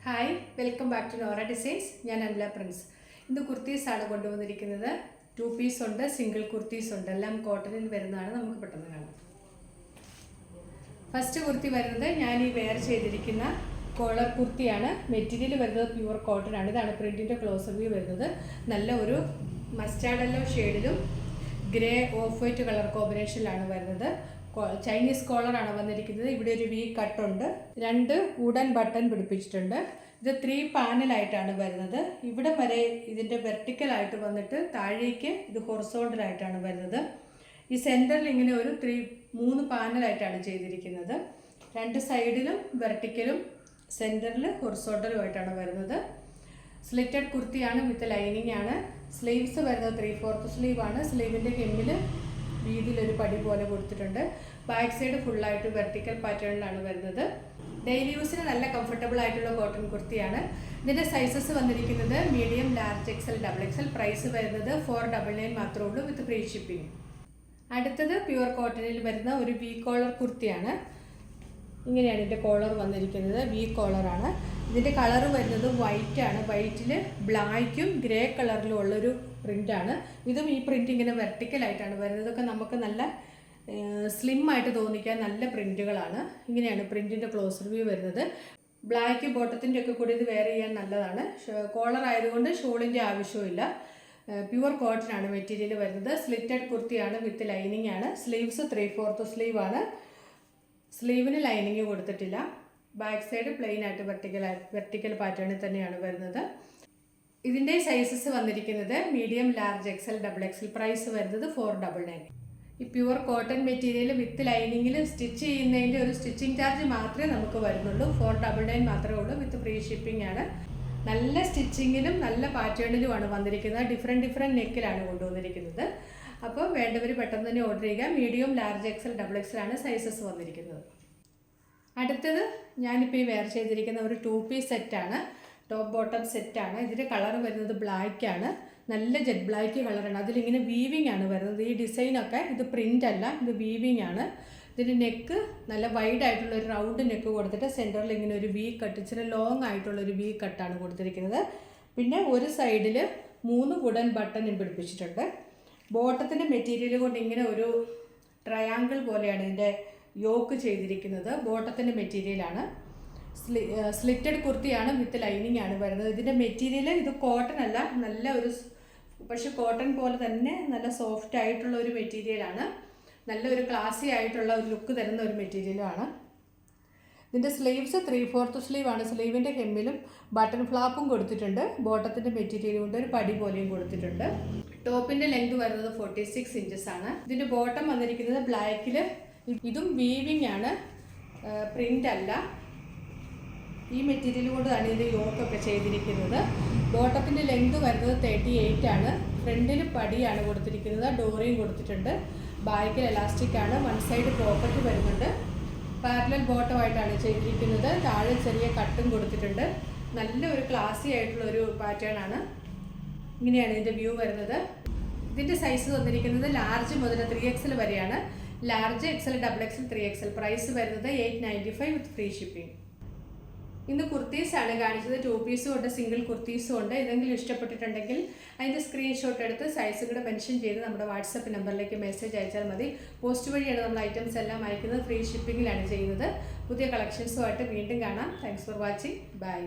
Hi, welcome back to Nora designs. ഞാൻ Anila Prince. ഇന്ന് കുർത്തീസാണ് കൊണ്ടുവന്നിരിക്കുന്നത്. 2 പീസ് ഉണ്ട്, സിംഗിൾ കുർത്തീസ് ഉണ്ട്. എല്ലാം കോട്ടണിൽ വരുന്നതാണ്. നമുക്ക് പെട്ടെന്ന് കാണാം. ഫസ്റ്റ് കുർത്തി വരുന്നത് ഞാൻ ഈ വെയർ ചെയ്തിരിക്കുന്ന കോളർ കുർത്തിയാണ്. മെറ്റീരിയൽ വരുന്നത് പ്യുവർ കോട്ടൺ ആണ്. ഇതാണ് പ്രിൻറ്റിൻ്റെ ക്ലോസർ വ്യൂ വരുന്നത്. നല്ല ഒരു മസ്റ്റാർഡ് യെല്ലോ ഷെയ്ഡിലും ഗ്രേ ഓഫ് വൈറ്റ് കളർ കോമ്പിനേഷനിലാണ് വരുന്നത്. ചൈനീസ് കോളറാണ് വന്നിരിക്കുന്നത്. ഇവിടെ ഒരു വി കട്ടുണ്ട്, 2 വുഡൻ ബട്ടൺ പിടിപ്പിച്ചിട്ടുണ്ട്. ഇത് 3 പാനലായിട്ടാണ് വരുന്നത്. ഇവിടെ വരെ ഇതിൻ്റെ വെർട്ടിക്കലായിട്ട് വന്നിട്ട് താഴേക്ക് ഇത് ഹൊറിസോണ്ടലായിട്ടാണ് വരുന്നത്. ഈ സെൻറ്ററിൽ ഇങ്ങനെ ഒരു 3 പാനലായിട്ടാണ് ചെയ്തിരിക്കുന്നത്. 2 സൈഡിലും വെർട്ടിക്കലും സെൻറ്ററിൽ ഹൊറിസോണ്ടലുമായിട്ടാണ് വരുന്നത്. സ്ലിറ്റഡ് കുർത്തിയാണ്, വിത്ത് ലൈനിങ് ആണ്. സ്ലീവ്സ് വരുന്നത് 3/4 സ്ലീവാണ്. സ്ലീവിൻ്റെ ഹെമ്മിൽ വീതിയിലൊരു പടി പോലെ കൊടുത്തിട്ടുണ്ട്. ബാക്ക് സൈഡ് ഫുള്ളായിട്ട് വെർട്ടിക്കൽ പാറ്റേണിലാണ് വരുന്നത്. ഡെയിലി യൂസിന് നല്ല കംഫർട്ടബിൾ ആയിട്ടുള്ള കോട്ടൺ കുർത്തിയാണ്. ഇതിൻ്റെ സൈസസ് വന്നിരിക്കുന്നത് medium, large, XL, double XL. Price വരുന്നത് 499 മാത്രമേ ഉള്ളൂ, വിത്ത് ഫ്രീ ഷിപ്പിംഗ്. അടുത്തത് പ്യുവർ കോട്ടണിൽ വരുന്ന ഒരു വി കോളർ കുർത്തിയാണ്. ഇങ്ങനെയാണ് ഇതിൻ്റെ കോളർ വന്നിരിക്കുന്നത്. വി കോളറാണ്. ഇതിൻ്റെ കളർ വരുന്നത് വൈറ്റ് ആണ്. വൈറ്റിൽ ബ്ലാക്കും ഗ്രേ കളറിലും ഉള്ളൊരു പ്രിൻ്റാണ്. ഇതും ഈ പ്രിൻ്റ് ഇങ്ങനെ വെർട്ടിക്കലായിട്ടാണ് വരുന്നത്. ഇതൊക്കെ നമുക്ക് നല്ല സ്ലിം ആയിട്ട് തോന്നിക്കാൻ നല്ല പ്രിൻറ്റുകളാണ്. ഇങ്ങനെയാണ് പ്രിൻറ്റിൻ്റെ ക്ലോസർ വ്യൂ വരുന്നത്. ബ്ലാക്ക് ബോട്ടത്തിൻ്റെ ഒക്കെ കൂടി ഇത് വെയർ ചെയ്യാൻ നല്ലതാണ്. കോളർ ആയതുകൊണ്ട് ഷോളിൻ്റെ ആവശ്യമില്ല. പ്യുവർ കോട്ടൺ ആണ് മെറ്റീരിയൽ വരുന്നത്. സ്ലിറ്റഡ് കുർത്തിയാണ്, വിത്ത് ലൈനിങ് ആണ്. സ്ലീവ്സ് 3/4 സ്ലീവാണ്. സ്ലീവിന് ലൈനിങ് കൊടുത്തിട്ടില്ല. ബാക്ക് സൈഡ് പ്ലെയിൻ ആയിട്ട് വെർട്ടിക്കൽ പാറ്റേണിൽ തന്നെയാണ് വരുന്നത്. ഇതിൻ്റെ സൈസസ് വന്നിരിക്കുന്നത് medium, large, XL, double XL. Price വരുന്നത് 499. ഈ പ്യുവർ കോട്ടൺ മെറ്റീരിയൽ വിത്ത് ലൈനിങ്ങിൽ സ്റ്റിച്ച് ചെയ്യുന്നതിൻ്റെ ഒരു സ്റ്റിച്ചിങ് ചാർജ് മാത്രമേ നമുക്ക് വരുന്നുള്ളൂ. 499 മാത്രമേ ഉള്ളൂ, വിത്ത് ഫ്രീ ഷിപ്പിംഗ് ആണ്. നല്ല സ്റ്റിച്ചിങ്ങിലും നല്ല പാറ്റേണിലുമാണ് വന്നിരിക്കുന്നത്. ഡിഫറെൻറ്റ് നെക്കിലാണ് കൊണ്ടുവന്നിരിക്കുന്നത്. അപ്പോൾ വേണ്ടവർ പെട്ടെന്ന് തന്നെ ഓർഡർ ചെയ്യുക. Medium, large, XL, double XL ആണ് സൈസസ് വന്നിരിക്കുന്നത്. അടുത്തത് ഞാനിപ്പോൾ ഈ വെയർ ചെയ്തിരിക്കുന്ന ഒരു 2 പീസ് സെറ്റാണ്. ടോപ്പ് ബോട്ടം സെറ്റാണ്. ഇതിൻ്റെ കളർ വരുന്നത് ബ്ലാക്ക് ആണ്. നല്ല ജെറ്റ് ബ്ലാക്ക് കളറാണ്. അതിലിങ്ങനെ വീവിങ് ആണ് വരുന്നത്. ഈ ഡിസൈനൊക്കെ ഇത് പ്രിൻ്റ് അല്ല, ഇത് വീവിങ് ആണ്. ഇതിൻ്റെ നെക്ക് നല്ല വൈഡ് ആയിട്ടുള്ള ഒരു റൗണ്ട് നെക്ക് കൊടുത്തിട്ട് സെൻറ്ററിൽ ഇങ്ങനെ ഒരു വി കട്ട്, ഇച്ചിരി ലോങ് ആയിട്ടുള്ളൊരു വി കട്ടാണ് കൊടുത്തിരിക്കുന്നത്. പിന്നെ ഒരു സൈഡിൽ 3 വുഡൻ ബട്ടൺ പിടിപ്പിച്ചിട്ടുണ്ട്. ബോട്ടത്തിൻ്റെ മെറ്റീരിയൽ കൊണ്ട് ഇങ്ങനെ ഒരു ട്രയാങ്കിൾ പോലെയാണ് ഇതിൻ്റെ യോക്ക് ചെയ്തിരിക്കുന്നത്. ബോട്ടത്തിൻ്റെ മെറ്റീരിയലാണ്. സ്ലിറ്റഡ് കുർത്തിയാണ്, വിത്ത് ലൈനിങ് ആണ് വരുന്നത്. ഇതിൻ്റെ മെറ്റീരിയൽ ഇത് കോട്ടൺ അല്ല, നല്ല ഒരു പക്ഷെ കോട്ടൺ പോലെ തന്നെ നല്ല സോഫ്റ്റ് ആയിട്ടുള്ള ഒരു മെറ്റീരിയലാണ്. നല്ലൊരു ക്ലാസി ആയിട്ടുള്ള ഒരു ലുക്ക് തരുന്ന ഒരു മെറ്റീരിയലാണ്. ഇതിൻ്റെ സ്ലീവ്സ് 3/4 സ്ലീവാണ്. സ്ലീവിൻ്റെ ഹെമ്മിലും ബട്ടൺ ഫ്ലാപ്പും കൊടുത്തിട്ടുണ്ട്. ബോട്ടത്തിൻ്റെ മെറ്റീരിയൽ കൊണ്ട് ഒരു പടി പോലെയും കൊടുത്തിട്ടുണ്ട്. ടോപ്പിൻ്റെ ലെങ്ത് വരുന്നത് 46 ഇഞ്ചസ് ആണ്. ഇതിൻ്റെ ബോട്ടം വന്നിരിക്കുന്നത് ബ്ലാക്കിൽ. ഇതും വീവിങ് ആണ്, പ്രിൻ്റ് അല്ല. ഈ മെറ്റീരിയൽ കൊണ്ടാണ് ഇതിൻ്റെ യോക്കൊക്കെ ചെയ്തിരിക്കുന്നത്. ബോട്ടത്തിൻ്റെ ലെങ്ത് വരുന്നത് 38 ആണ്. ഫ്രണ്ടിൽ പടിയാണ് കൊടുത്തിരിക്കുന്നത്. ഡോറിയും കൊടുത്തിട്ടുണ്ട്. ബാക്കിൽ എലാസ്റ്റിക് ആണ്. 1 സൈഡ് പോക്കറ്റ് വരുന്നുണ്ട്. പാരലൽ ബോട്ടമായിട്ടാണ് ചെയ്തിരിക്കുന്നത്. താഴെ ചെറിയ കട്ടും കൊടുത്തിട്ടുണ്ട്. നല്ല ഒരു ക്ലാസി ആയിട്ടുള്ള ഒരു പാറ്റേൺ ആണ്. ഇങ്ങനെയാണ് ഇതിൻ്റെ വ്യൂ വരുന്നത്. ഇതിൻ്റെ സൈസ് വന്നിരിക്കുന്നത് ലാർജ് മുതൽ 3XL വരെയാണ്. Large, XL, double XL, 3XL. Price വരുന്നത് 895 വിത്ത് ഫ്രീ ഷിപ്പിംഗ്. ഇന്ന് കുർത്തീസാണ് കാണിച്ചത്. 2 പീസും ഉണ്ട്, സിംഗിൾ കുർത്തീസും ഉണ്ട്. ഏതെങ്കിലും ഇഷ്ടപ്പെട്ടിട്ടുണ്ടെങ്കിൽ അതിൻ്റെ സ്ക്രീൻഷോട്ട് എടുത്ത് സൈസ് കൂടെ മെൻഷൻ ചെയ്ത് നമ്മുടെ വാട്സപ്പ് നമ്പറിലേക്ക് മെസ്സേജ് അയച്ചാൽ മതി. പോസ്റ്റ് വഴിയാണ് നമ്മൾ ഐറ്റംസ് എല്ലാം അയക്കുന്നത്. ഫ്രീ ഷിപ്പിങ്ങിലാണ് ചെയ്യുന്നത്. പുതിയ കളക്ഷൻസുമായിട്ട് വീണ്ടും കാണാം. Thanks for watching. ബൈ.